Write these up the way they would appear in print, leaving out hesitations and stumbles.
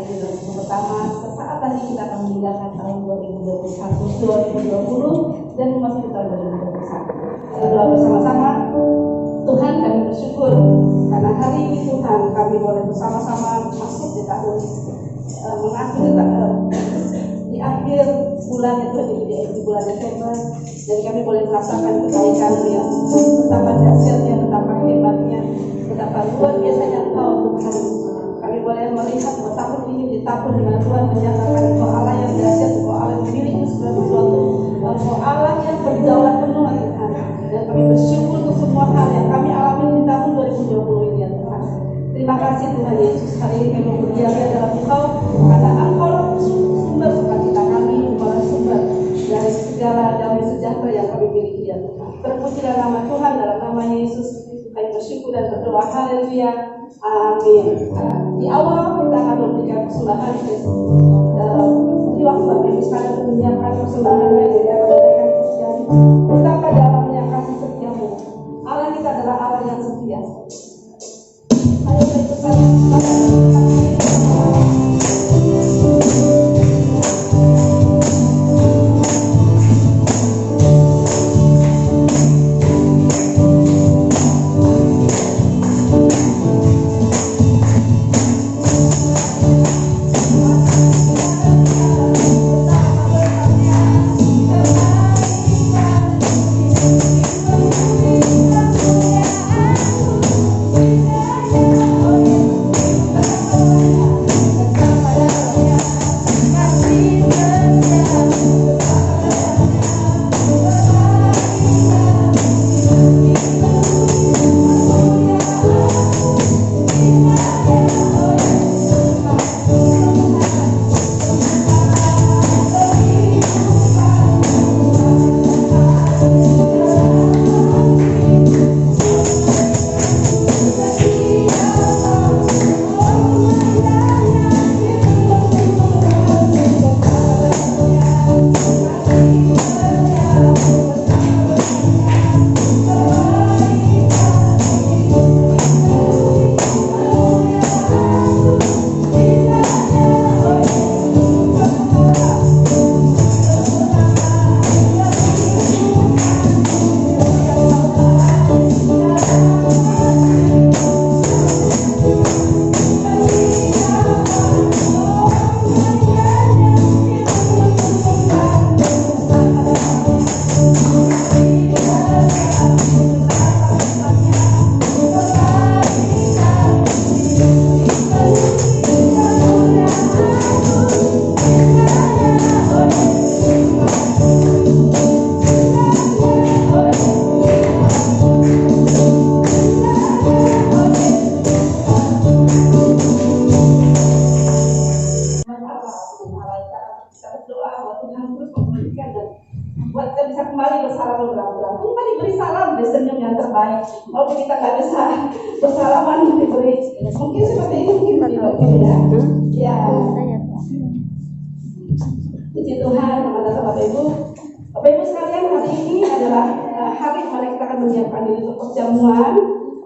hari ini minggu pertama. Sesaat lagi kita akan meninggalkan tahun 2021, 2020 dan memasuki tahun 2021. Kita doa bersama-sama. Tuhan, kami bersyukur karena hari ini Tuhan kami boleh bersama-sama masuk di tahun di akhir bulan itu di bulan Desember, dan kami boleh merasakan kebaikan yang betapa dahsyatnya, betapa hebatnya, betapa luar biasanya Engkau Tuhan. Kami boleh melihat bahwa tahun ini di tahun di mana Tuhan menyatakan Engkau Allah yang dahsyat, Engkau Allah yang memiliki segala sesuatu, Engkau Allah yang berdaulat penuh Tuhan. Dan kami bersyukur untuk semua hal yang kami alami di tahun 2020 ini ya Tuhan. Terima kasih Tuhan Yesus, hari ini kami berdiam dalam Engkau karena Engkau sumber sukacita kami, Engkau sumber dari segala damai sejahtera yang kami miliki ya Tuhan. Terpujilah nama Tuhan, dalam nama Yesus kami bersyukur dan berdoa, haleluya, amin. Di awal kita akan memberikan persembahan di waktu kami sekarang menyiapkan persembahan dari mereka Kristen. Betapa dalamnya kasih setiamu. Allah kita adalah Allah yang setia. Ayo kita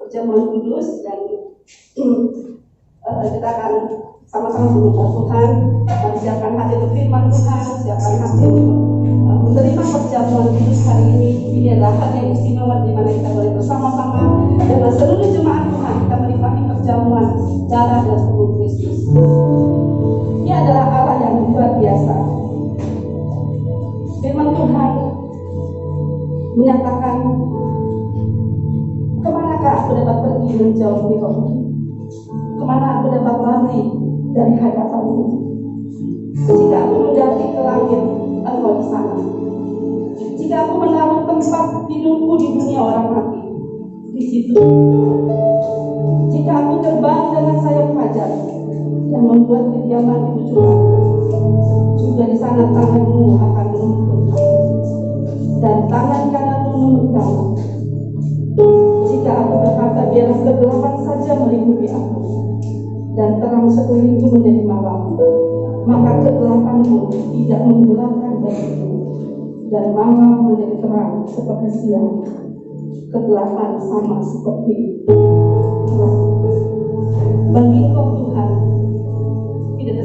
perjamuan kudus, dan kita akan sama-sama menyembah Tuhan, siapkan hati untuk firman Tuhan, siapkan hati untuk menerima perjamuan kudus hari ini. Ini adalah hari yang istimewa di mana kita boleh bersama-sama dengan seluruh jemaat Tuhan kita menikmati perjamuan darah dan tubuh Kristus. Dia adalah Allah yang luar biasa. Firman Tuhan menyatakan, kemanakah aku dapat pergi menjauh di rohmu? Kemana aku dapat lari dari hadapanmu? Jika aku mendaki ke langit, Engkau di sana. Jika aku menaruh tempat tidurku di dunia orang mati, di situ. Jika aku terbang dengan sayap fajar dan membuat kediaman di ujung langit, juga di sana tanganmu akan menuntun aku, dan tangan kananmu memegang. Jika aku berkata biarlah kegelapan saja meliputi aku, dan terang sekelilingku menjadi malam, maka kegelapanmu tidak menggelapkan bagiku, dan malam menjadi terang seperti siang. Kegelapan sama seperti terang. Bagi Engkau Tuhan, tidak ada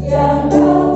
Yang kau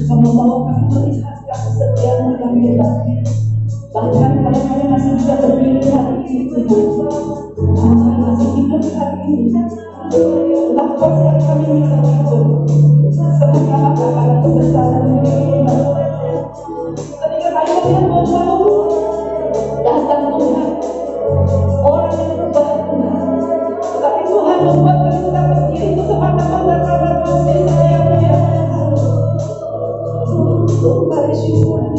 Kamu mau kami melihat kesetiaan yang hebat. Bahkan kalau kami masih bisa berdiri hari ini, kami masih hidup hari ini, itulah kuasa yang kami minta Tuhan. Semoga karena kebesaran yang hebat. Ketika kami yang mau datang Tuhan, orang yang berubah Tuhan, tetapi Tuhan membuat kami tetap berdiri itu semata-mata karena kasih sayang-Nya. Mari syukur.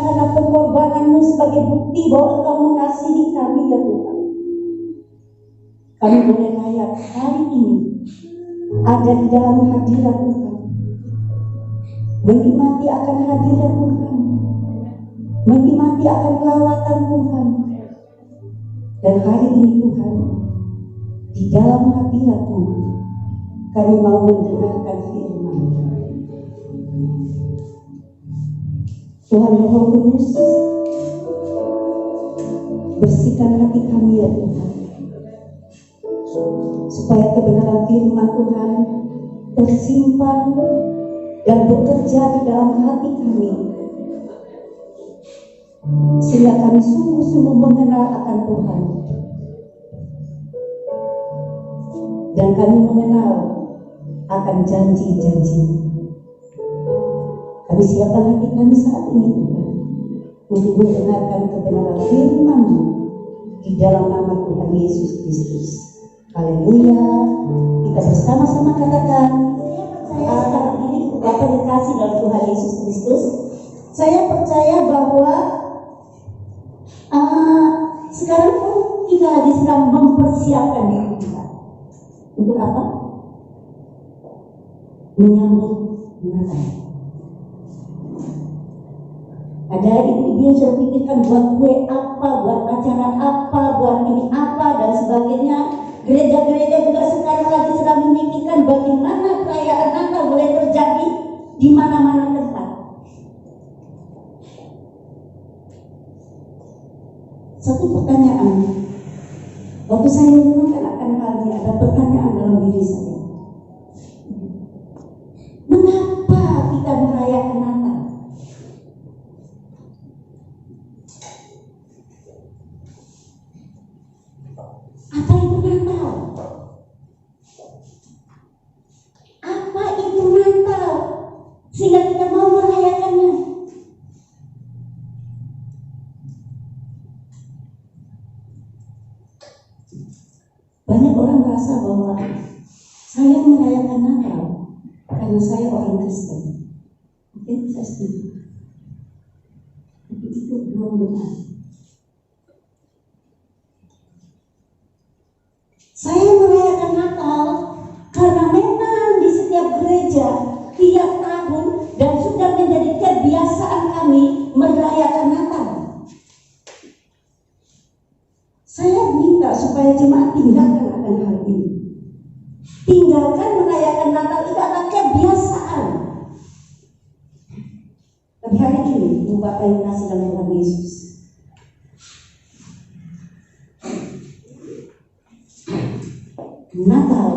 Karena pengorbanan-Mu sebagai bukti bahwa Engkau mengasihi kami ya Tuhan. Kami boleh layak hari ini ada di dalam hadirat Tuhan, menikmati akan hadirat Tuhan, menikmati akan lawatan Tuhan. Dan hari ini Tuhan, di dalam hadirat-Mu kami mau mendengarkan firman. Tuhan Roh Kudus, bersihkan hati kami ya Tuhan, supaya kebenaran firman Tuhan tersimpan dan bekerja di dalam hati kami, sehingga kami sungguh-sungguh mengenal akan Tuhan, dan kami mengenal akan janji-janji. Kami siapkan hati kami saat ini Tuhan, untuk mendengarkan kebenaran firman-Mu di dalam nama Tuhan Yesus Kristus. Haleluya. Kita bersama-sama katakan, saya percaya ini Bapak dikasih dalam Tuhan Yesus Kristus. Saya percaya bahwa sekarang pun kita lagi sedang mempersiapkan diri kita. Untuk apa? Menyambut Natal. Ada ibu-ibu yang sudah pikirkan buat kue apa, buat acara apa, buat ini apa, dan sebagainya. Gereja-gereja juga sekarang lagi sedang memikirkan bagaimana perayaan Natal boleh terjadi di mana-mana tempat. Satu pertanyaan, waktu saya merenungkan akan hal ini, ada pertanyaan dalam diri saya. Mengapa kita merayakan Natal? Apa itu Natal? Apa itu Natal? Sehingga kita mau merayakannya. Banyak orang merasa bahwa saya merayakan Natal karena saya orang Kristen. Oke, saya setuju. Tapi itu belum benar. Saya merayakan Natal karena memang di setiap gereja tiap tahun dan sudah menjadi kebiasaan kami merayakan Natal. Saya minta supaya jemaat tinggalkan akan hal ini. Tinggalkan merayakan Natal itu adalah kebiasaan. Tapi hari ini, Ibu Bapak yang kasih dalam Tuhan Yesus, Natal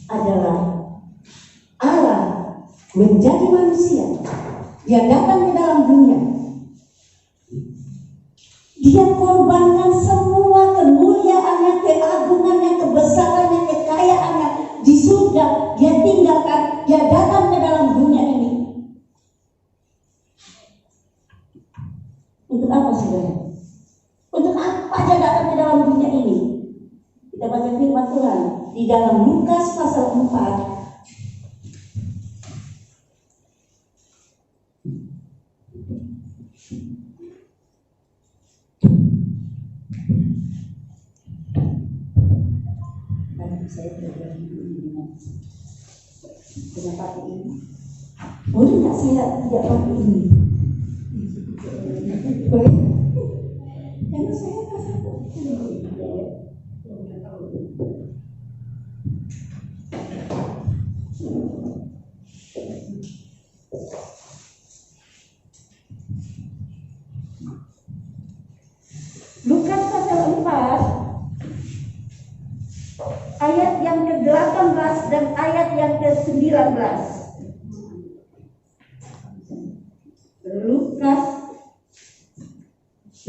adalah Allah menjadi manusia. Dia datang ke dalam dunia. Dia korbankan semua kemuliaannya, keagungannya, kebesarannya, kekayaannya di surga. Dia tinggalkan, dia datang ke dalam dunia ini. Untuk apa saudara? Untuk apa dia datang ke dalam dunia ini? Kita baca firman Tuhan di dalam Lukas pasal 4. Saya tidak pakai ini. Boleh nggak saya tidak pakai ini? Boleh? Karena saya rasa Lukas pasal 4 ayat yang ke-18 dan ayat yang ke-19.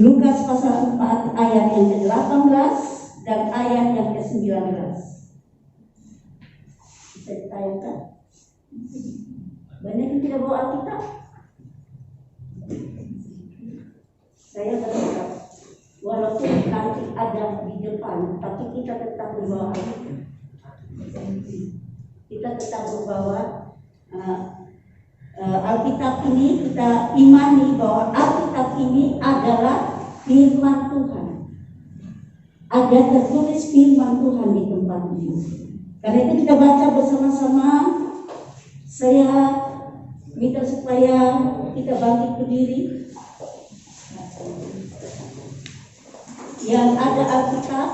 Lukas pasal 4 ayat yang ke-18 dan ayat yang ke-19. Bisa ditayangkan? Banyak yang tidak bawa Alkitab. Saya berharap walaupun nanti ada di depan, tapi kita tetap membawa Alkitab. Kita tetap membawa Alkitab ini. Kita imani bahwa Alkitab ini adalah firman Tuhan. Ada tertulis firman Tuhan di tempat ini. Karena itu kita baca bersama-sama. Saya minta supaya kita bangkit berdiri. Yang ada Alkitab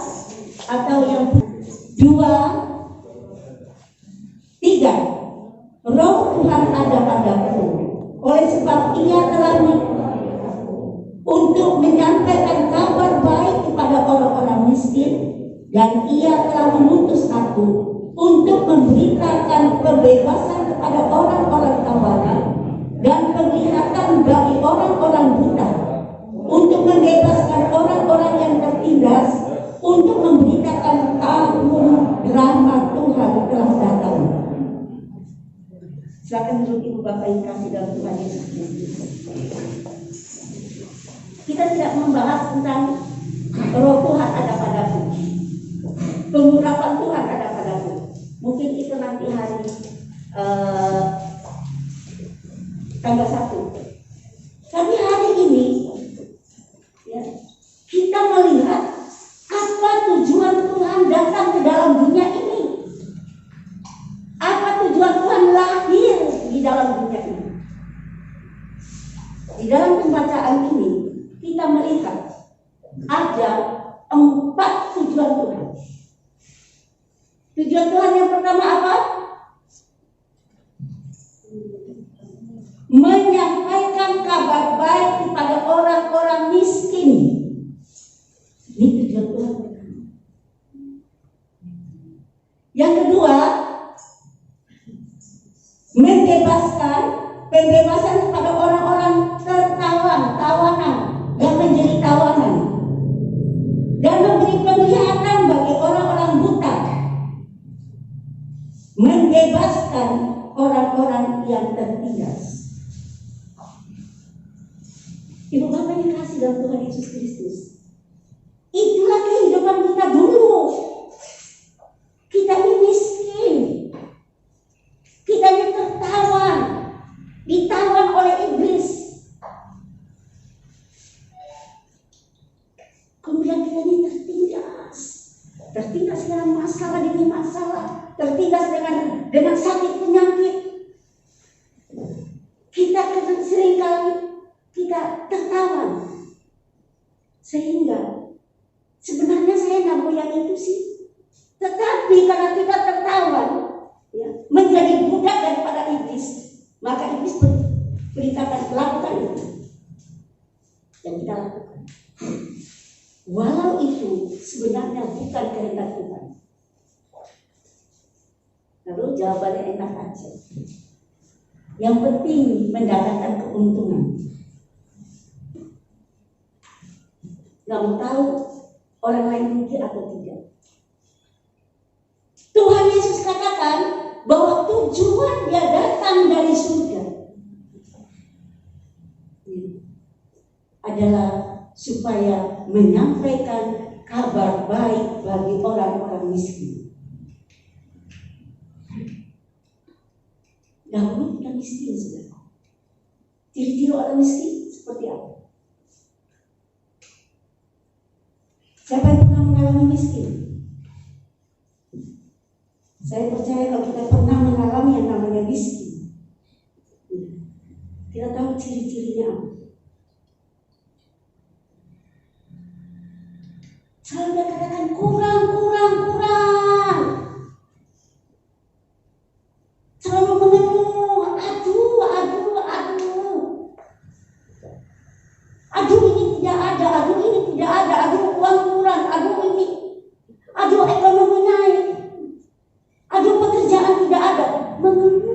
atau yang 2, 3. Roh Tuhan ada padaku, oleh sebab Ia telah untuk menyampaikan kabar baik kepada orang-orang miskin, dan Ia telah mengutus aku untuk memberitakan kebebasan kepada orang-orang tawanan dan penglihatan bagi orang-orang buta, untuk membebaskan orang-orang yang tertindas, untuk memberitakan tahun rahmat Tuhan telah datang. Silakan duduk Ibu Bapak yang kasih dalam Tuhan Yesus Kristus. Kita tidak membahas tentang Roh 4 tujuan Tuhan. Tujuan Tuhan yang pertama apa? Menyampaikan kabar baik kepada orang-orang miskin. Ini tujuan Tuhan pertama. Yang kedua, pembebasan kepada orang-orang tawanan yang menjadi tawanan, dan memberi penglihatan bagi orang-orang buta, membebaskan orang-orang yang tertindas. Ibu Bapak yang kasih dalam Tuhan Yesus Kristus, itulah kehidupan kita dulu. Kita ini miskin, kita ini ditawan oleh iblis. Kemudian kita ini tertindas dengan masalah demi masalah, tertindas dengan sakit penyakit. Kita seringkali kita tertawan, sehingga sebenarnya saya nggak mau yang itu sih. Tetapi karena kita tertawan, ya, menjadi budak daripada iblis, maka iblis beritakan lakukan itu, dan kita lakukan. Walau itu sebenarnya bukan kehendak Tuhan. Lalu jawabannya enak aja. Yang penting mendapatkan keuntungan. Nggak mau tahu orang lain rugi atau tidak. Tuhan Yesus katakan bahwa tujuan dia datang dari surga adalah supaya menyampaikan kabar baik bagi orang-orang miskin. Dahulu kita miskin, saudara. Ciri-ciri orang miskin seperti apa? Siapa yang pernah mengalami miskin? Saya percaya kalau kita pernah mengalami yang namanya miskin, kita tahu ciri-cirinya apa. Selalu dia katakan kurang. Selalu mengeluh, aduh ini tidak ada, uang kurang, aduh ekonomi naik, aduh pekerjaan tidak ada, mengeluh.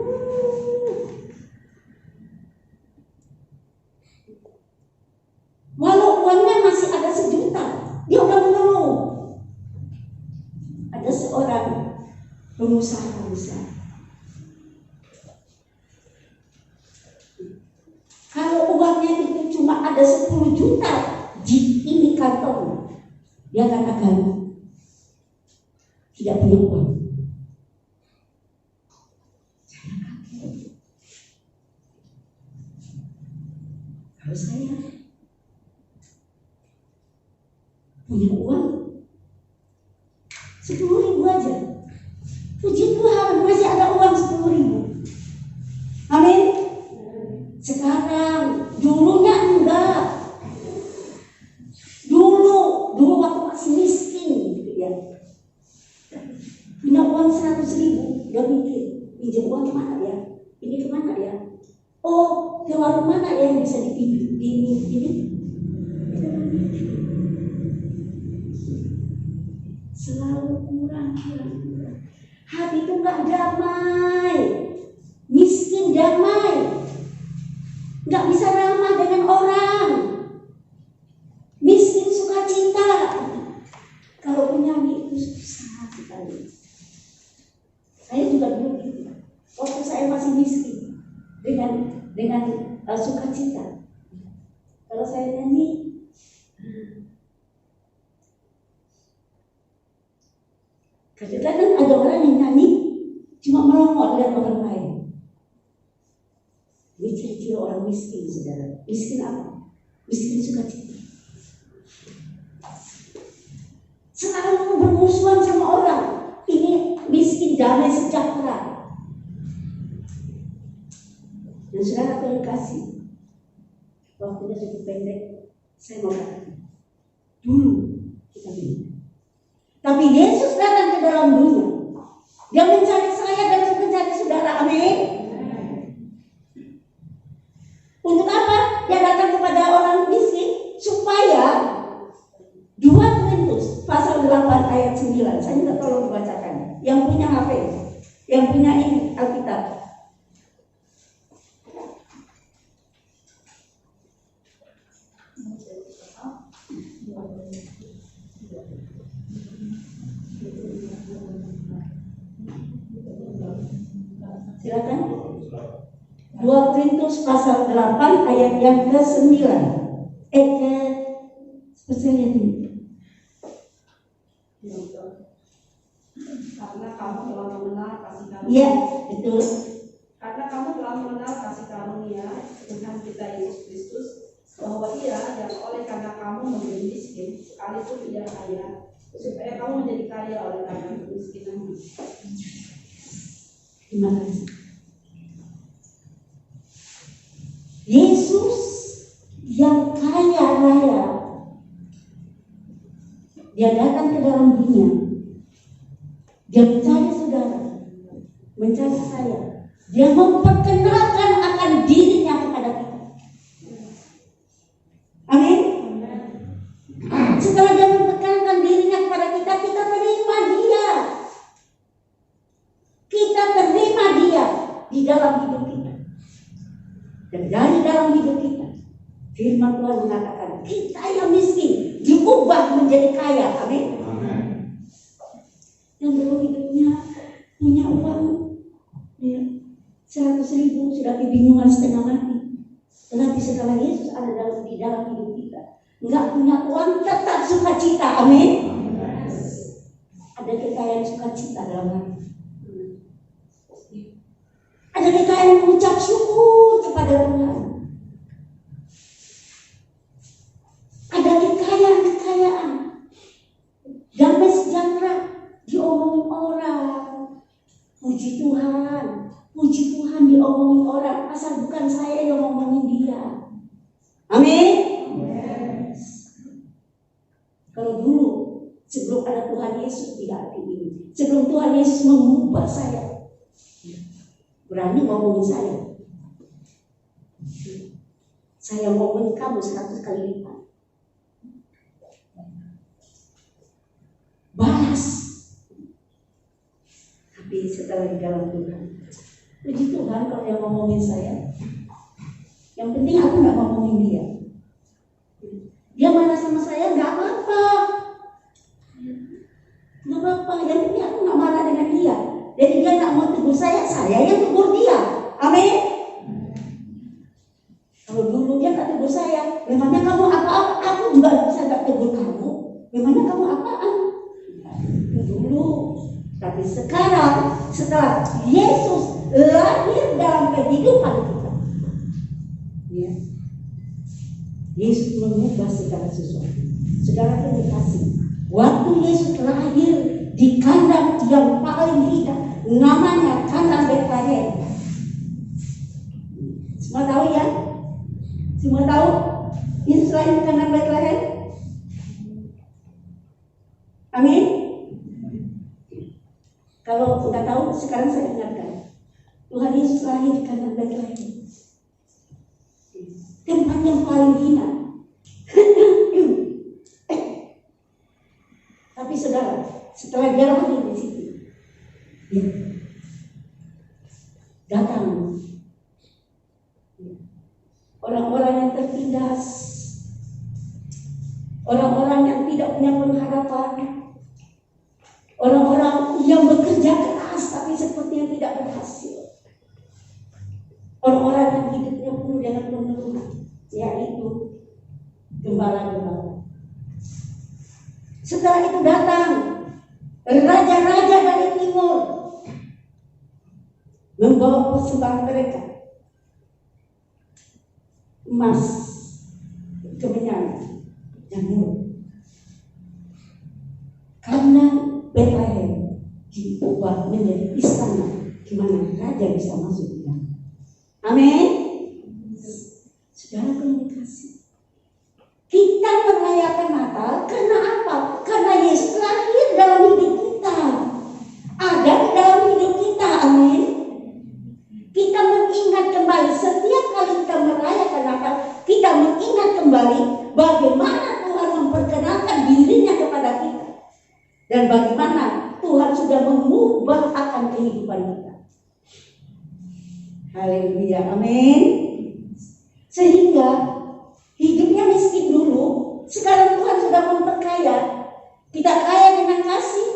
Walau uangnya masih ada 1 juta, dia udah mengeluh. Ada seorang pengusaha besar. Kalau uangnya itu cuma ada 10 juta di ini kantong, dia katakan tidak punya uang. Saya kaget. Kalau saya punya uang 10.000 aja, puji Tuhan masih ada uang 10.000. Amin. Sekarang, dulunya enggak. Dulu waktu masih miskin, gitu ya. Punya uang 100.000, udah mikir, pinjam uang kemana ya? Ini kemana ya? Oh, ke warung mana ya yang bisa dipinjam? Ini. Selalu kurang. Hati itu enggak damai. Miskin damai. Nggak bisa ramah dengan orang, miskin sukacita. Kalau penyanyi itu susah sekali. Saya juga dulu gitu. Waktu saya masih miskin, dengan sukacita. Kalau saya nyanyi, kadang-kadang ada orang yang nyanyi cuma melongo lihat orang lain. Ini ciri-ciri orang miskin, saudara. Miskin apa? Miskin sukacita. Selalu bermusuhan sama orang. Ini miskin damai sejahtera. Dan saudara aku kasih, waktunya cukup pendek, saya mau katakan, dulu kita bingung. Tapi Yesus datang ke dalam dunia. Dia mencari saya dan mencari saudara. Amin. Untuk apa? Dia datang kepada orang miskin supaya 2 Korintus pasal 8 ayat 9. Saya minta tolong dibacakan. Yang punya HP, yang punya ini Alkitab. Silakan. 2 Korintus pasal 8 ayat yang ke-9. Karena kamu telah mengenal kasih karunia. Iya, betul. Karena kamu telah mengenal kasih karunia Tuhan kita Yesus Kristus, bahwa Ia yang oleh karena kamu menjadi miskin sekalipun tidak kaya, supaya kamu menjadi kaya oleh karena kemiskinanmu. Terima kasih. Yesus yang kaya raya, dia datang ke dalam dunia. Dia mencari saudara, mencari saya. Dia memperkenalkan akan dirinya kepada kita. Amin. Setelah dia memperkenalkan dirinya kepada kita, kita terima dia. Kita terima dia di dalam hidup kita. Dan dari dalam hidup kita, firman Tuhan mengatakan kita yang miskin diubah menjadi kaya. Amin. Yang dulu hidupnya punya uang ya, 100.000 sudah kebingungan setengah mati. Tetapi setelah Yesus ada di dalam hidup kita, nggak punya uang tetap sukacita. Amin. Ada kekayaan sukacita dalam hati. Ada kekayaan mengucap syukur kepada Tuhan. Ada kekayaan damai sejahtera diomongin orang. Puji Tuhan diomongin orang, asal bukan saya yang ngomongin dia. Amin. Kalau dulu sebelum ada Tuhan Yesus tidak ini. Sebelum Tuhan Yesus mengubah saya, berani ngomongin saya. Saya ngomongin kamu 100 kali lipat. Balas. Tapi setelah di dalam Tuhan, puji Tuhan kalau dia ngomongin saya. Yang penting aku nggak ngomongin dia. Dia marah sama saya nggak apa-apa. Nggak apa-apa. Yang penting aku nggak marah dengan dia. Jadi dia nggak mau tegur saya yang tegur dia. Amin. Kalau dulu dia nggak tegur saya, memangnya kamu apa-apa? Aku juga bisa nggak tegur kamu. Memangnya kamu apaan? Dulu. Tapi sekarang setelah Yesus lahir dalam kehidupan kita, ya, Yesus mengubah segala sesuatu. Segala yang dikasih. Waktu Yesus lahir di kandang yang paling indah, namanya kandang Betlehem. Semua tahu ya? Semua tahu? Yesus lahir di kandang Betlehem. Amin. Kalau tidak tahu, sekarang saya ingatkan. Tuhan Yesus lahir di kandang Betlehem. Tempat yang paling hina. Tapi saudara, setelah dia lahir di situ, ya, datang orang-orang yang tertindas, orang-orang yang tidak punya pengharapan, orang-orang yang bekerja keras tapi sepertinya tidak berhasil, orang-orang yang hidupnya penuh dengan penurunan, yaitu gembala-gembala. Setelah itu datang raja-raja dari timur membawa persembahan mereka, emas, kemenyan, dan murni. Karena Betlehem diubah menjadi istana, gimana raja bisa masuk di dalam. Amin. Saudara yang dikasih, kita merayakan Natal karena apa? Karena Yesus lahir dalam dan bagaimana Tuhan sudah mengubah akan kehidupan kita. Haleluya, amin. Sehingga hidupnya miskin dulu, sekarang Tuhan sudah memperkaya. Kita kaya dengan kasih.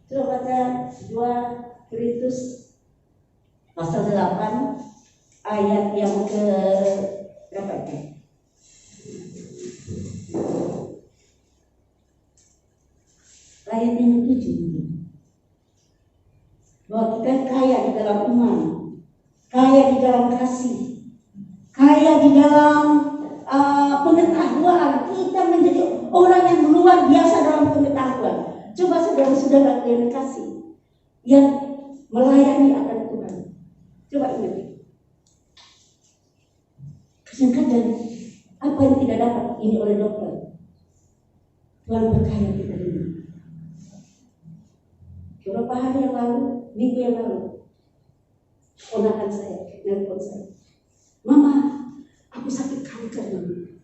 Coba baca 2 Korintus pasal 8 ayat yang ke berapa itu? Ayat yang ke-7. Bahwa kita kaya di dalam iman, kaya di dalam kasih, kaya di dalam pengetahuan. Kita menjadi orang yang luar biasa dalam pengetahuan. Coba saudara-saudara yang kasih, yang melayani akan Tuhan. Coba ingat. Kadang-kadang apa yang tidak dapat ini oleh dokter, Tuhan berkaya kita ini. Beberapa hari yang lalu, minggu yang lalu, ponakan saya nelpon saya, "Mama, aku sakit kanker, Mama.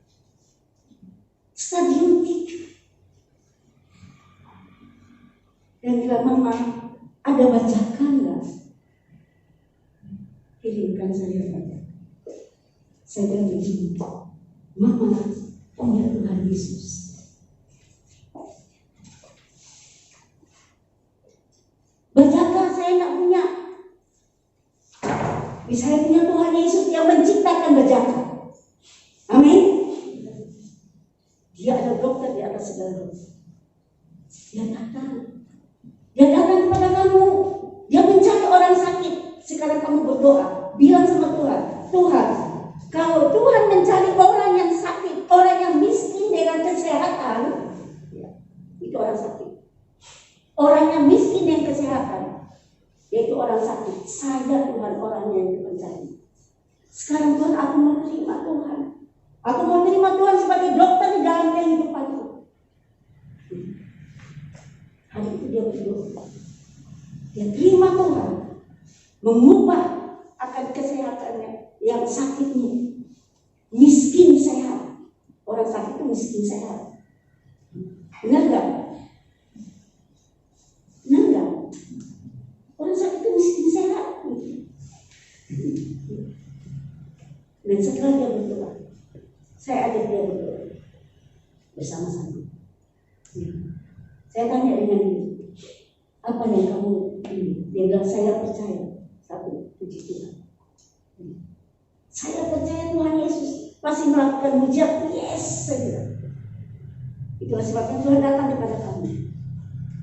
Stadium 3." Dan bilang, "Mama, ada bacakan nggak?" Kirimkan saya baca. Saya bilang begini, "Mama punya Tuhan Yesus. Bacakan, saya nggak punya. Saya punya Tuhan Yesus yang menciptakan bacakan. Amin. Dia ada dokter di atas segala. Dia datang kepada kamu. Dia mencari orang sakit. Sekarang kamu berdoa, bilang sama Tuhan, Tuhan, kalau Tuhan mencari orang yang sakit, orang yang miskin dengan kesehatan, itu orang sakit. Orang yang miskin dengan kesehatan, yaitu orang sakit. Saya Tuhan orang yang mencari. Sekarang Tuhan, aku mau terima Tuhan. Aku mau terima Tuhan sebagai dokter di dalam kehidupanku. Hari itu dia berdoa. Dia terima Tuhan, mengubah akan kesehatannya yang sakitnya. Miskin sehat. Orang sakit itu miskin sehat. Benar gak? Benar gak? Orang sakit itu miskin sehat. Dan setelah dia berdoa, saya ajak dia berdoa bersama-sama. Saya tanya dengan dia, apa yang kamu ini? Dia bilang, saya percaya. Satu, puji Tuhan. Saya percaya Tuhan Yesus pasti melakukan mujizat. Yes, saya bilang. Itulah sebabnya Tuhan datang kepada kamu,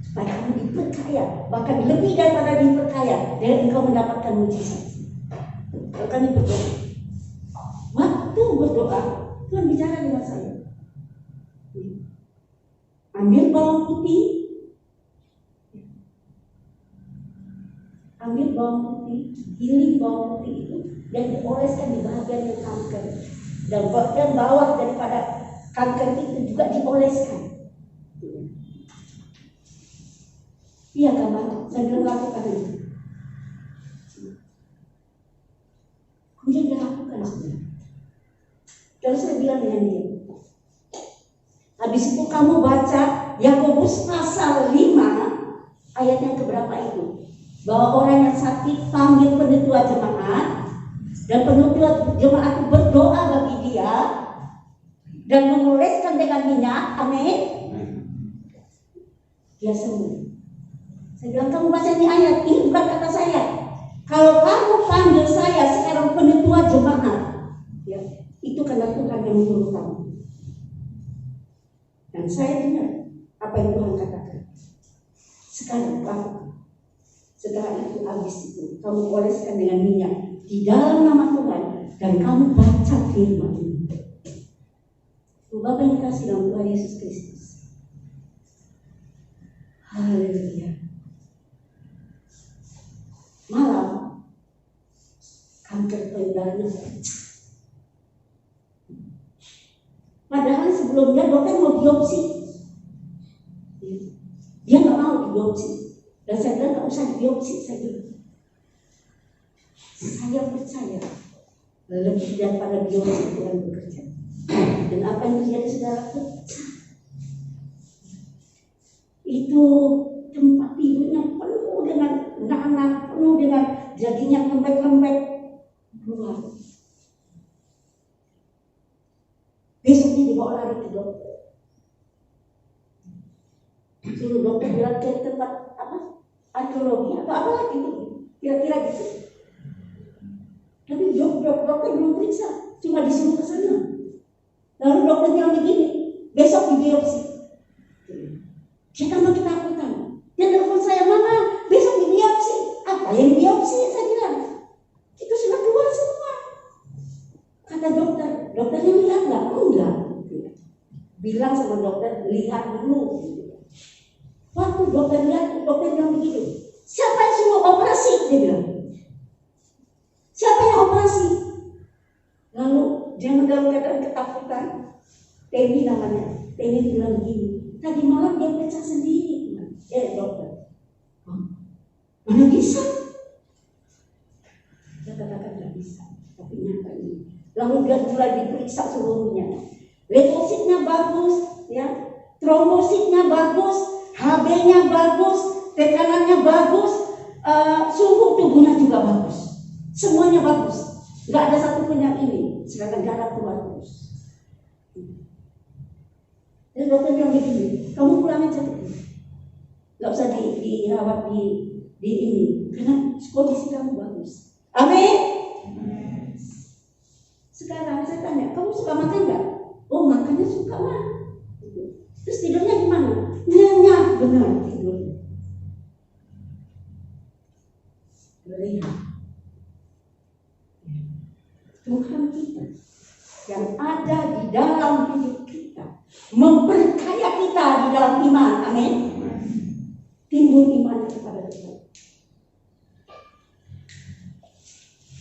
supaya kamu diperkaya, bahkan lebih daripada diperkaya, dan engkau mendapatkan mujizat. Kalau kami berdoa, waktu berdoa, Tuhan bicara dengan saya. Ambil bawang putih, giling bawang putih itu, dan dioleskan di bagian yang kanker, dan bagian bawah daripada kanker itu juga dioleskan. Iya kan, Pak? Saya bilang lakukan itu. Kemudian dia lakukan sebenarnya. Terus saya bilang dengan dia, habis itu kamu baca Yakobus pasal 5 ayat yang keberapa itu, bahwa orang yang sakit panggil penetua jemaat, dan penetua jemaat itu berdoa bagi dia dan mengoleskan dengan minyak. Amin. Dia sembuh. Saya bilang, kamu baca ini ayat, ini bukan kata saya. Kalau kamu panggil saya sekarang penetua jemaat, ya, itu karena Tuhan yang menyuruh kamu. Dan saya dengar apa yang Tuhan katakan. Sekarang lakukan. Setelah itu, habis itu kamu oleskan dengan minyak di dalam nama Tuhan, dan kamu baca firman ini. Bapak yang dikasih dalam Tuhan Yesus Kristus. Haleluya. Malam kanker payudaranya pecah. Padahal sebelumnya dokter mau biopsi. Dia nggak mau biopsi. Dan saya bilang, nggak usah biopsi. Saya percaya lebih daripada biopsi Tuhan bekerja. Dan apa yang terjadi, saudara, pecah. itu tempat tidurnya penuh dengan nanah, penuh dengan dagingnya lembek-lembek keluar. Besoknya dibawa lari ke dokter. Suruh dokter bilang ke tempat arkeologi atau apa lagi itu, kira-kira gitu. Tapi dokter belum periksa, cuma disuruh ke sana. Lalu dokter bilang begini, besok dibiopsi. Dia tambah ketakutan. Dia telepon saya, "Mama, besok dibiopsi." "Apa yang dibiopsi?" Saya bilang, "Itu sudah keluar semua." Kata dokternya lihat nggak? Enggak. Bilang sama dokter, lihat dulu. Waktu dokter lihat, dokter bilang begitu, "Siapa yang suruh operasi?" Dia bilang, "Siapa yang operasi?" Lalu dia dalam keadaan ketakutan. Temi namanya. Temi bilang begini, "Tadi malam dia pecah sendiri." Dokter, "Mana bisa?" Saya katakan nggak bisa, tapi nyata ini. Lalu dia mulai diperiksa seluruhnya. Leukositnya bagus, ya, trombositnya bagus, HB-nya bagus, tekanannya bagus, suhu tubuhnya juga bagus, semuanya bagus. Nggak ada satupun yang ini. Sekarang darah keluar terus. Dan dokter bilang begini, "Kamu pulang aja, nggak usah dirawat di ini, karena kondisi kamu bagus." Amin. Sekarang saya tanya, "Kamu suka makan nggak?" "Oh, makannya suka, mah." "Terus tidurnya gimana?" "Nyenyak benar tidur." Lihat, Tuhan kita yang ada di dalam hidup kita memperkaya kita di dalam iman. Amin. Timbul iman kepada Tuhan.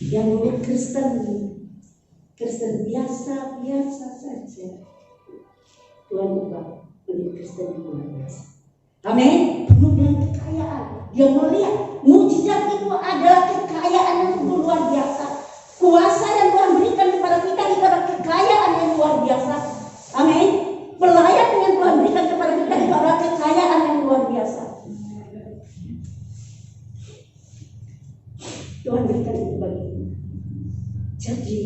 Yang menurut Kristen biasa saja, Tuhan ubah menjadi Kristen yang luar biasa. Amin. Penuh dengan kekayaan. Dia melihat mujizat itu adalah kekayaan yang luar biasa. Kuasa yang Tuhan berikan kepada kita itu adalah kekayaan yang luar biasa. Amin. Pelayanan yang Tuhan berikan kepada kita itu adalah kekayaan yang luar biasa. Tuhan berikan itu bagi kita. Jadi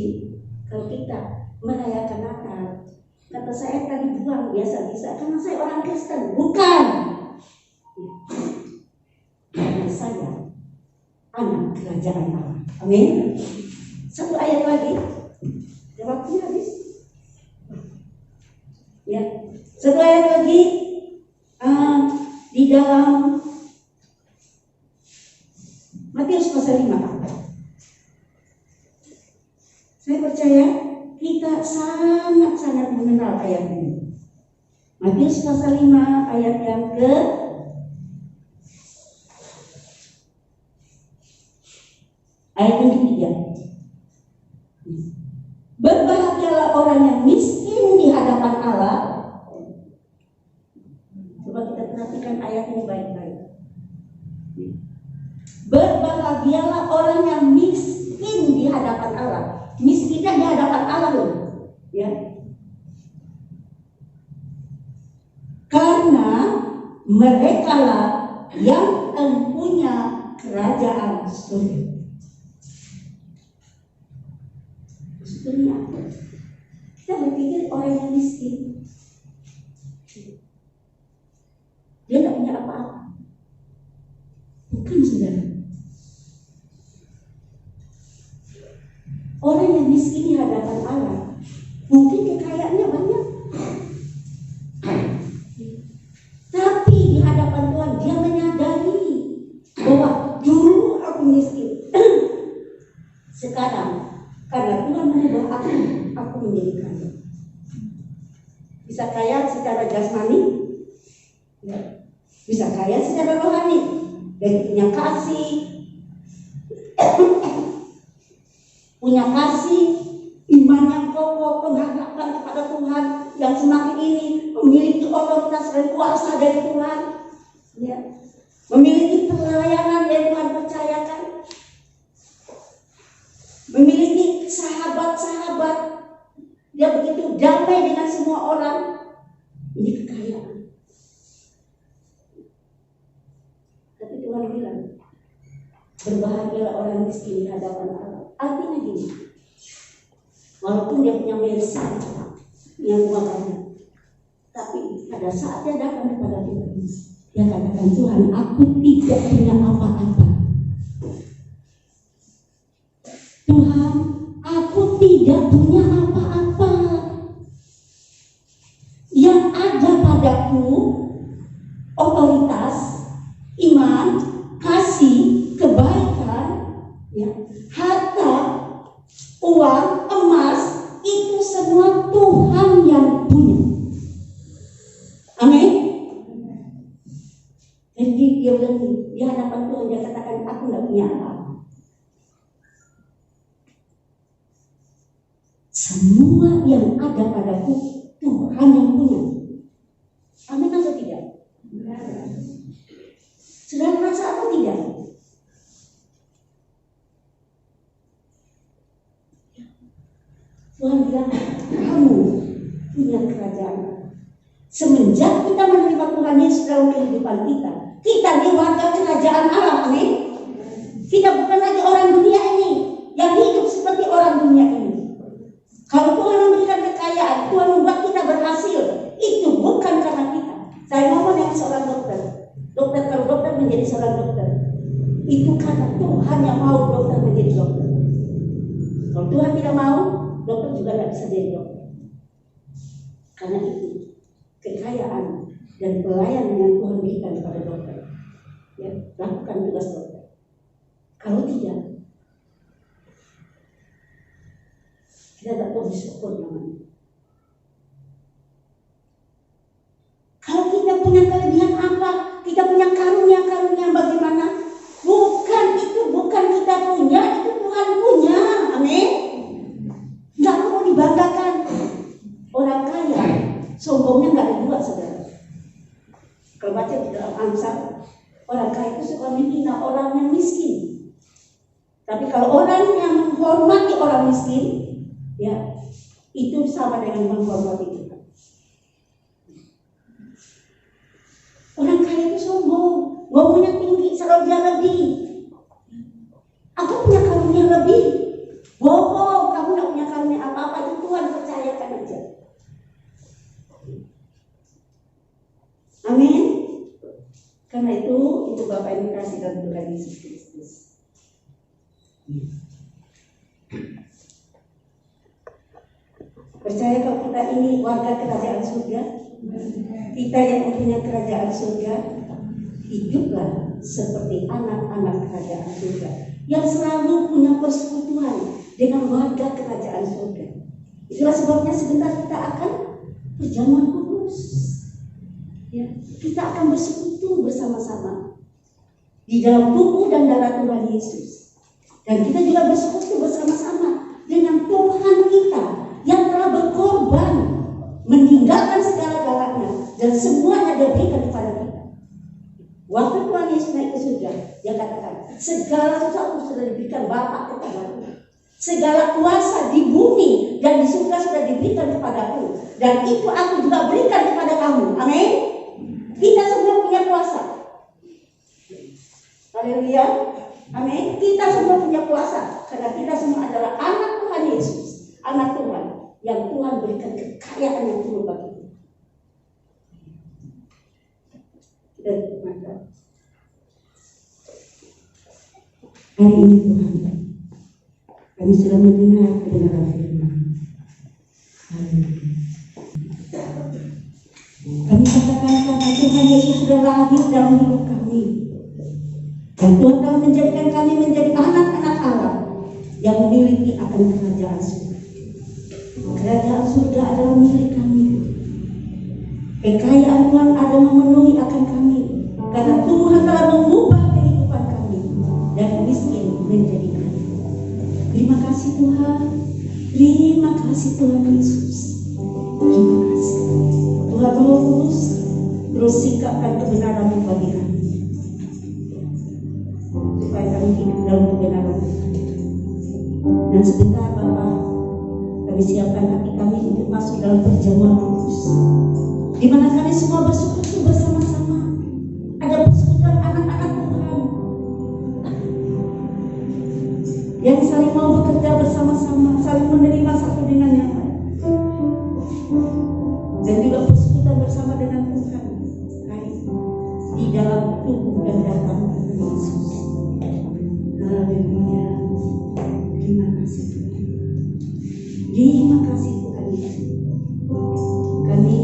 kalau kita merayakan Natal, kata saya tadi buang biasa-biasa karena saya orang Kristen. Bukan. Karena saya anak kerajaan Allah. Amin. Satu ayat lagi. Waktunya habis. Ya. Satu ayat lagi di dalam Matius pasal 5. Saya percaya kita sangat-sangat mengenal ayat ini. Matius pasal 5 ayat yang ketiga. Berbahagialah orang yang miskin di hadapan Allah. Coba kita perhatikan ayat ini baik-baik. Berbahagialah orang yang miskin di hadapan Allah. Miskinnya di hadapan Allah loh, ya. Karena merekalah yang mempunyai kerajaan surga. Maksudnya apa? Kita berpikir orang yang miskin, dia tidak punya apa-apa. Bukan, saudara. Orang yang miskin di hadapan Allah, mungkin kekayaannya banyak, tapi di hadapan Tuhan dia menyadari bahwa dulu aku miskin, sekarang karena Tuhan mengubah aku menjadi kaya. Bisa kaya secara jasmani, bisa kaya secara rohani, dan punya kasih, iman yang kokoh, pengharapan kepada Tuhan yang semakin ini, memiliki otoritas dan kuasa dari Tuhan, ya, memiliki pelayanan yang Tuhan percayakan, memiliki sahabat-sahabat, dia begitu damai dengan semua orang. Ini kekayaan. Tuhan bilang, berbahagialah orang miskin di hadapan Allah. Artinya gini, walaupun dia punya mercy, punya uang banyak, tapi pada saat dia datang kepada Tuhan, dia katakan, Tuhan, aku tidak punya apa-apa. Tuhan, aku tidak punya apa-apa. Yang ada padaku otoritas, iman, kasih, kebaikan, ya, harta, uang, emas, itu semua Tuhan yang punya. Amin. Jadi dia bilang di hadapan Tuhan, dia katakan, aku tidak punya apa-apa. Semua yang ada padaku Tuhan yang punya. Amin atau tidak? Sudah merasa atau tidak? Tuhan bilang, kamu punya kerajaan. Semenjak kita menerima Tuhan Yesus dalam kehidupan kita, kita ini warga kerajaan Allah. Amin. Kita bukan lagi orang dunia ini yang hidup seperti orang dunia ini. Kalau Tuhan memberikan kekayaan, Tuhan membuat kita berhasil, itu bukan karena kita. Saya ngomong dengan seorang dokter. Kalau dokter menjadi seorang dokter, itu karena Tuhan yang mau dokter menjadi dokter. Kalau Tuhan tidak mau, dokter juga tidak bisa jadi dokter. Karena itu, kekayaan dan pelayanan yang Tuhan berikan kepada dokter, ya, lakukan tugas dokter. Kalau tidak, kita tidak tahu bersyukur namanya. Kalau kita punya kelebihan apa, kita punya karunia-karunia bagaimana? Bukan kita punya, itu Tuhan punya. Amin. Nggak perlu dibanggakan. Orang kaya, sombongnya nggak ada dua, saudara. Kalau baca di dalam Amsal, orang kaya itu suka menghina orang yang miskin. Tapi kalau orang yang menghormati orang miskin, ya, itu sama dengan menghormati kita. Orang kaya itu sombong, ngomongnya tinggi, selalu dia lebih. Aku punya karunia lebih. Bohong, kamu tidak punya karunia apa-apa, itu Tuhan percayakan aja. Amin. Karena itu Bapak Ibu kasih dalam Tuhan Yesus Kristus. Percaya kalau kita ini warga kerajaan surga, kita yang mempunyai kerajaan surga, hiduplah seperti anak-anak kerajaan surga yang selalu punya persekutuan dengan warga kerajaan surga. Itulah sebabnya sebentar kita akan perjamuan kudus. Ya, kita akan bersekutu bersama-sama di dalam tubuh dan darah Tuhan Yesus. Dan kita juga bersekutu bersama-sama dengan Tuhan kita yang telah berkorban, meninggalkan segala-galanya, dan semuanya dia berikan kepada kita. Waktu Tuhan Yesus naik ke surga, dia katakan, segala sesuatu sudah diberikan Bapa kepadaku. Segala kuasa di bumi dan di surga sudah diberikan kepadaku, dan itu aku juga berikan kepada kamu. Amin. Kita semua punya kuasa. Haleluya. Amin. Kita semua punya kuasa karena kita semua adalah anak Tuhan Yesus, anak Tuhan yang Tuhan berikan kekayaan yang penuh bagi kita. Dan maka hari ini Tuhan, kami sudah mendengar kebenaran firman. Kami katakan karena Tuhan Yesus sudah lahir dalam hidup kami, dan Tuhan telah menjadikan kami menjadi anak-anak Allah yang memiliki akan kerajaan surga. Kerajaan surga adalah milik kami. Kekayaan Tuhan ada memenuhi akan kami, karena Tuhan telah mengubah kehidupan kami dari miskin menjadi kaya. Terima kasih Tuhan. Terima kasih Tuhan Yesus. Terima kasih Tuhan. Terus sikapkan kebenaran bagi kami, supaya kami hidup dalam kebenaran. Dan sebentar Bapak, kami siapkan hati kami untuk masuk dalam perjamuan kudus, di mana kami semua bersekutu bersama-sama. Ada persekutuan anak-anak Tuhan saling menerima satu dengan yang lain, dan juga persekutuan bersama dengan Tuhan. Hari di dalam tubuh dan darah Yesus. Haleluya. Terima kasih Tuhan. Terima kasih Tuhan. Kami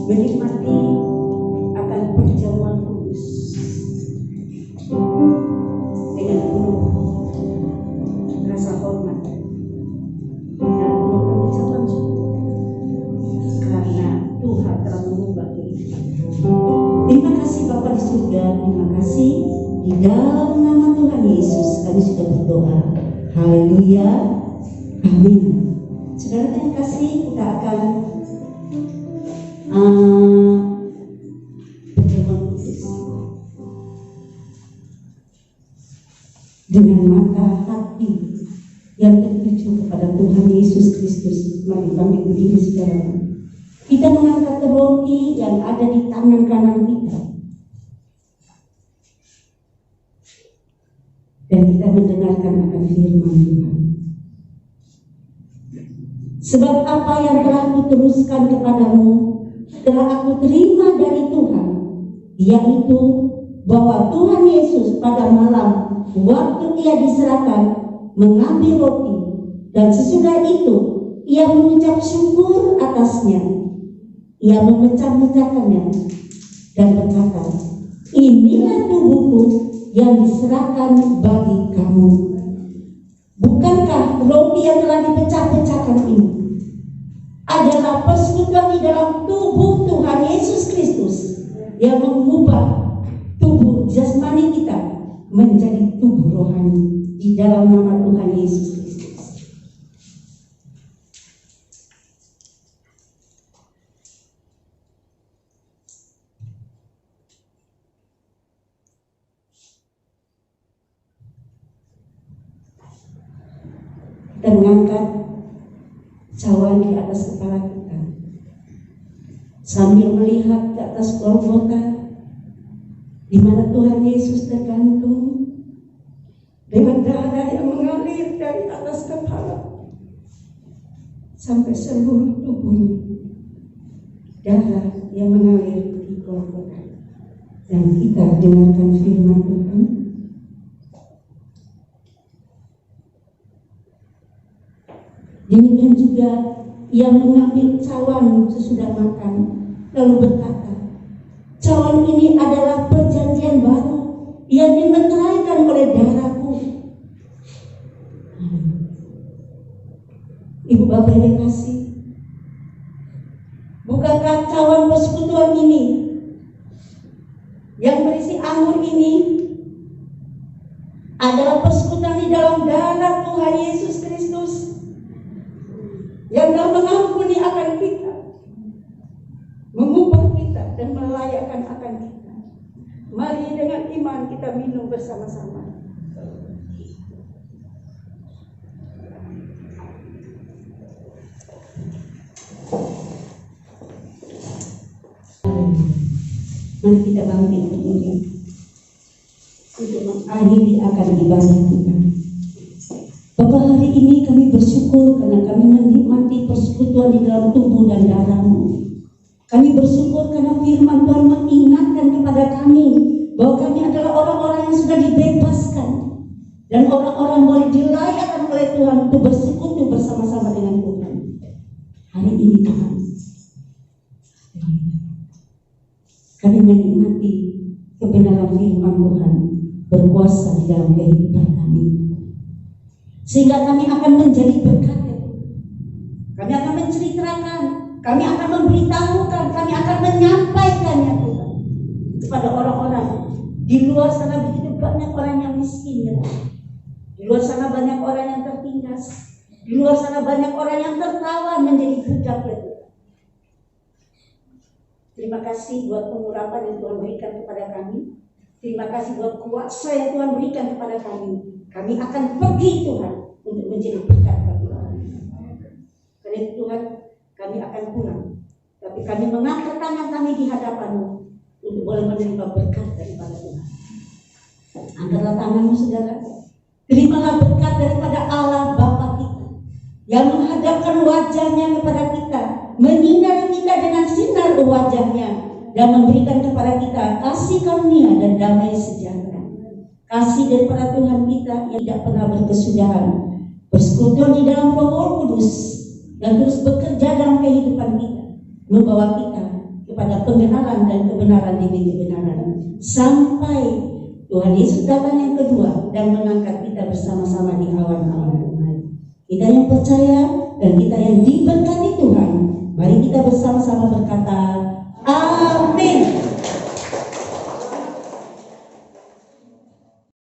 menikmati akan perjamuan kudus dengan penuh rasa hormat dan penuh pengucapan syukur karena Tuhan telah mengubah kehidupan. Terima kasih Bapa di surga, terima kasih di dalam nama Tuhan Yesus kami sudah berdoa. Haleluya, amin. Saudara terima kasih, kita akan berjamuan kudus dengan mata hati yang tertuju kepada Tuhan Yesus Kristus. Mari bangkit berdiri saudara. Kita mengangkat roti yang ada di tangan kanan kita, dan kita mendengarkan akan firman Tuhan. Sebab apa yang telah kuteruskan kepadamu telah aku terima dari Tuhan, yaitu bahwa Tuhan Yesus pada malam waktu ia diserahkan mengambil roti, dan sesudah itu ia mengucap syukur atasnya. Ia memecah-mecahkannya dan berkata, inilah tubuhku yang diserahkan bagi kamu. Bukankah roti yang telah dipecah-pecahkan ini adalah persekutuan di dalam tubuh Tuhan Yesus Kristus yang mengubah tubuh jasmani kita menjadi tubuh rohani di dalam nama Tuhan Yesus Kristus. Dan mengangkat cawan di atas kepala kita sambil melihat ke atas Golgota di mana Tuhan Yesus tergantung dengan darah yang mengalir dari atas kepala sampai seluruh tubuhnya, darah yang mengalir di Golgota. Dan kita dengarkan firman Tuhan. Demikian juga ia mengambil cawan sesudah makan, lalu berkata, cawan ini adalah perjanjian baru yang dimeteraikan oleh darahku. Ibu Bapak yang kasih, bukankah cawan persekutuan ini yang berisi anggur ini adalah persekutuan di dalam darah Tuhan Yesus Kristus yang telah mengampuni akan kita, mengubah kita dan melayakkan akan kita. Mari dengan iman kita minum bersama-sama. Mari kita bangkit berdiri untuk mengakhiri akan ibadah kita. Bapak, hari ini kami bersyukur karena kami menikmati persekutuan di dalam tubuh dan darah-Mu. Kami bersyukur karena firman Tuhan mengingatkan kepada kami bahwa kami adalah orang-orang yang sudah dibebaskan dan orang-orang boleh dilayakkan oleh Tuhan untuk bersekutu bersama-sama dengan Tuhan. Hari ini Tuhan, kami menikmati kebenaran firman Tuhan berkuasa di dalam kehidupan kami, sehingga kami akan menjadi berkat. Kami akan menceritakan, kami akan memberitahukan, kami akan menyampaikannya Tuhan kepada orang-orang. Di luar sana begitu banyak orang yang miskin ya. Di luar sana banyak orang yang tertindas. Di luar sana banyak orang yang tertawan menjadi budak ya Tuhan. Terima kasih buat pengurapan yang Tuhan berikan kepada kami. Terima kasih buat kuasa yang Tuhan berikan kepada kami. Kami akan pergi Tuhan untuk menjadi berkat bagi orang. Karena Tuhan, kami akan pulang. Tapi kami mengangkat tangan kami di hadapan-Mu untuk boleh menerima berkat daripada Tuhan. Angkatlah tanganmu saudara. Terimalah berkat daripada Allah Bapa kita yang menghadapkan wajahnya kepada kita, menyinari kita dengan sinar wajahnya, dan memberikan kepada kita kasih karunia dan damai sejahtera. Kasih daripada Tuhan kita yang tidak pernah berkesudahan, bersekutu di dalam Roh Kudus, dan terus bekerja dalam kehidupan kita, membawa kita kepada pembenaran dan kebenaran demi kebenaran, sampai Tuhan Yesus datang yang kedua dan mengangkat kita bersama-sama di awan-awan Tuhan. Kita yang percaya dan kita yang diberkati Tuhan, mari kita bersama-sama berkata,